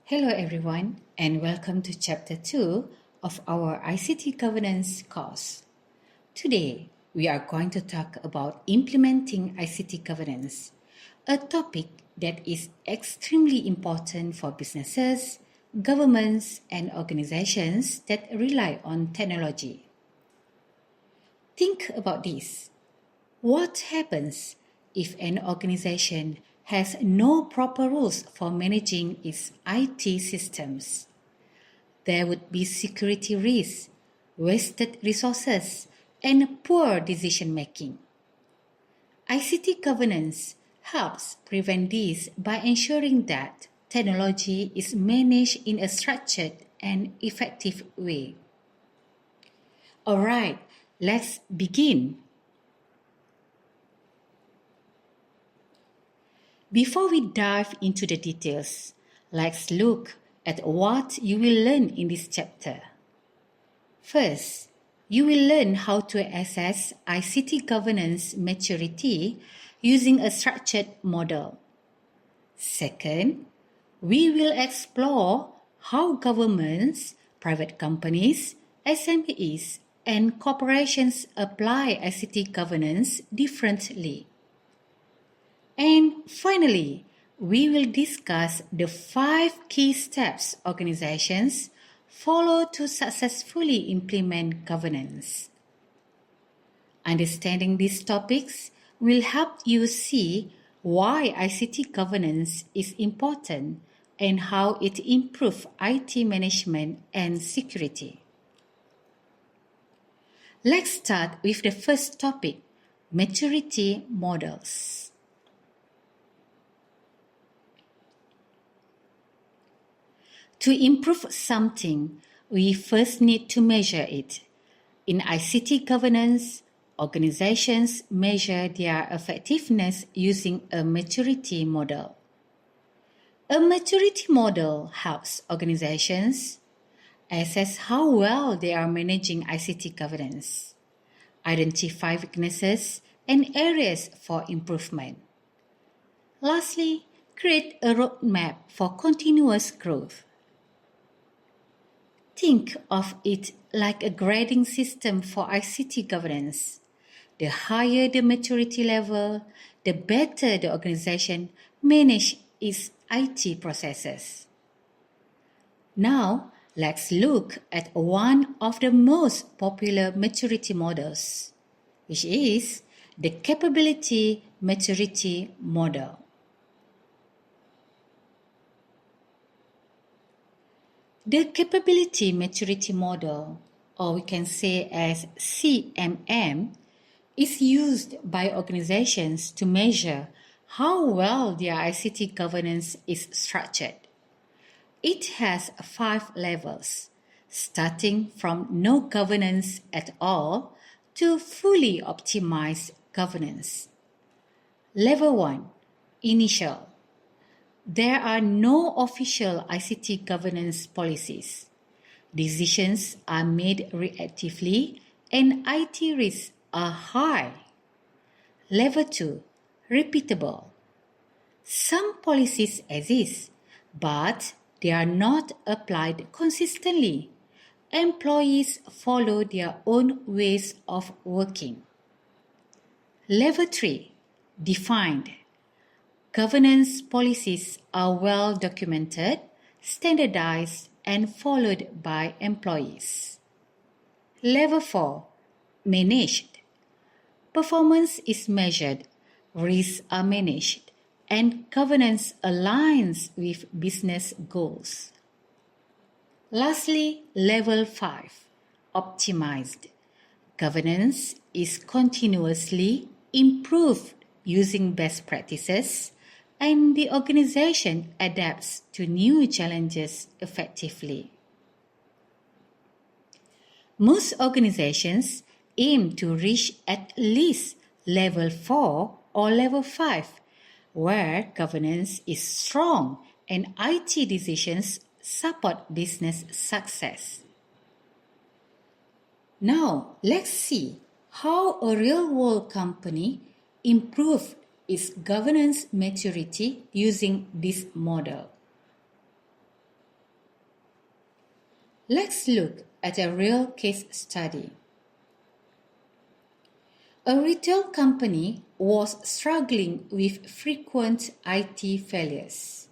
Hello everyone and welcome to Chapter 2 of our ICT Governance course. Today, we are going to talk about implementing ICT governance, a topic that is extremely important for businesses, governments, and organizations that rely on technology. Think about this. What happens if an organization has no proper rules for managing its IT systems? There would be security risks, wasted resources, and poor decision making. ICT governance helps prevent this by ensuring that technology is managed in a structured and effective way. Alright, let's begin. Before we dive into the details, let's look at what you will learn in this chapter. First, you will learn how to assess ICT governance maturity using a structured model. Second, we will explore how governments, private companies, SMEs, and corporations apply ICT governance differently. And finally, we will discuss the 5 key steps organizations follow to successfully implement governance. Understanding these topics will help you see why ICT governance is important and how it improves IT management and security. Let's start with the first topic, maturity models. To improve something, we first need to measure it. In ICT governance, organizations measure their effectiveness using a maturity model. A maturity model helps organizations assess how well they are managing ICT governance, identify weaknesses and areas for improvement. Lastly, create a roadmap for continuous growth. Think of it like a grading system for ICT governance. The higher the maturity level, the better the organization manages its IT processes. Now, let's look at one of the most popular maturity models, which is the capability maturity model. The capability maturity model, or we can say as CMM, is used by organizations to measure how well their ICT governance is structured. It has 5 levels, starting from no governance at all to fully optimized governance. Level 1, Initial. There are no official ICT governance policies. Decisions are made reactively and IT risks are high. Level 2, Repeatable. Some policies exist, but they are not applied consistently. Employees follow their own ways of working. Level 3, Defined. Governance policies are well documented, standardized, and followed by employees. Level 4, Managed. Performance is measured, risks are managed, and governance aligns with business goals. Lastly, Level 5, Optimized. Governance is continuously improved using best practices, and the organization adapts to new challenges effectively. Most organizations aim to reach at least Level 4 or Level 5, where governance is strong and IT decisions support business success. Now, let's see how a real-world company improved its governance maturity using this model. Let's look at a real case study. A retail company was struggling with frequent IT failures.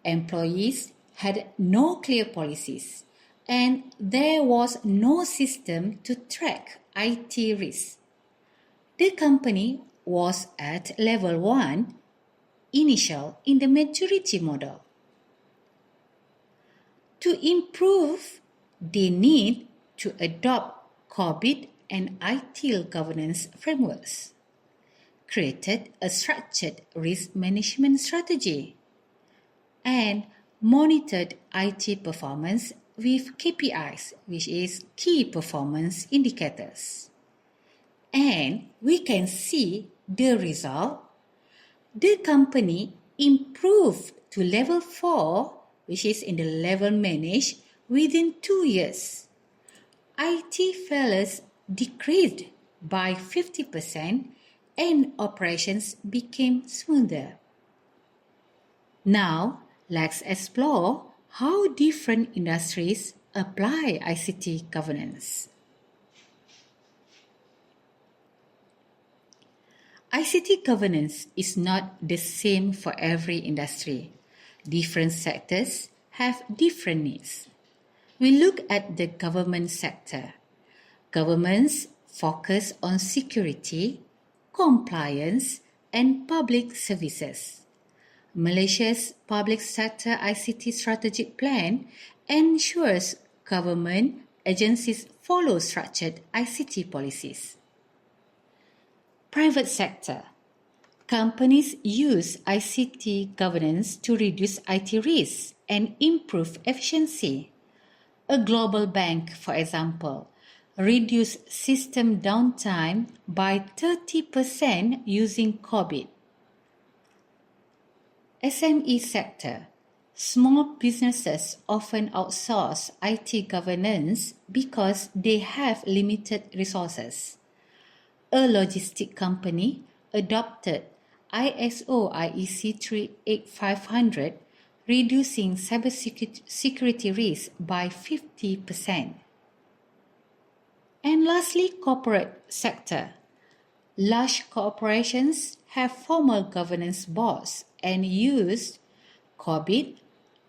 Employees had no clear policies, and there was no system to track IT risks. The company was at level 1, initial in the maturity model. To improve, they need to adopt COVID and ITIL governance frameworks, created a structured risk management strategy, and monitored IT performance with KPIs, which is key performance indicators. And we can see the result. The company improved to level 4, which is in the level managed, within 2 years. IT failures decreased by 50% and operations became smoother. Now, let's explore how different industries apply ICT governance. ICT governance is not the same for every industry. Different sectors have different needs. We look at the government sector. Governments focus on security, compliance, and public services. Malaysia's public sector ICT strategic plan ensures government agencies follow structured ICT policies. Private sector. Companies use ICT governance to reduce IT risks and improve efficiency. A global bank, for example, reduced system downtime by 30% using COVID. SME sector. Small businesses often outsource IT governance because they have limited resources. A logistic company adopted ISO IEC 38500, reducing cybersecurity risk by 50%. And lastly, corporate sector. Large corporations have formal governance boards and use COVID,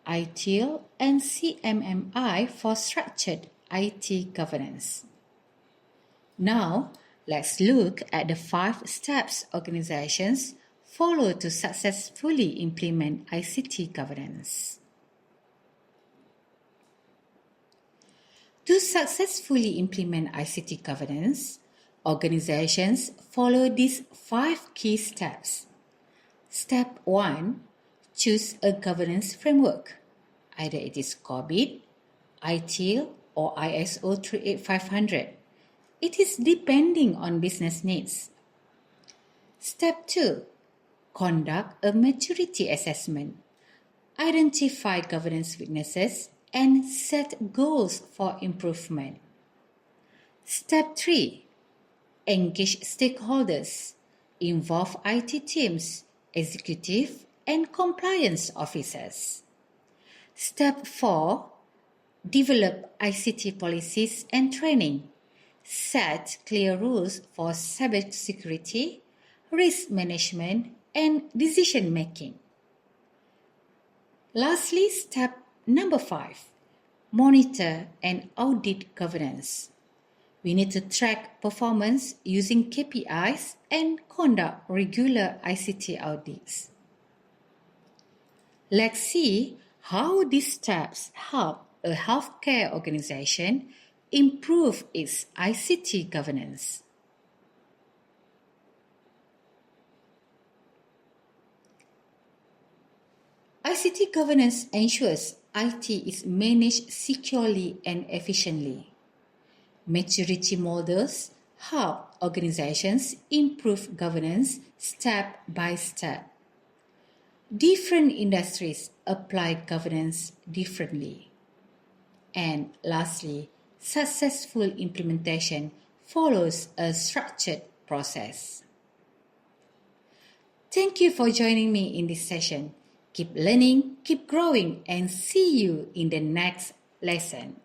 ITIL, and CMMI for structured IT governance. Now, let's look at the 5 steps organizations follow to successfully implement ICT governance. To successfully implement ICT governance, organizations follow these 5 key steps. Step 1. Choose a governance framework. Either it is COVID, ITIL, or ISO 38500. It is depending on business needs. Step 2. Conduct a maturity assessment. Identify governance weaknesses and set goals for improvement. Step 3. Engage stakeholders. Involve IT teams, executive, and compliance officers. Step 4. Develop ICT policies and training. Set clear rules for cybersecurity, risk management, and decision making. Lastly, step number 5. Monitor and audit governance. We need to track performance using KPIs and conduct regular ICT audits. Let's see how these steps help a healthcare organization improve its ICT governance. ICT governance ensures IT is managed securely and efficiently. Maturity models help organizations improve governance step by step. Different industries apply governance differently. And lastly, successful implementation follows a structured process. Thank you for joining me in this session. Keep learning, keep growing, and see you in the next lesson.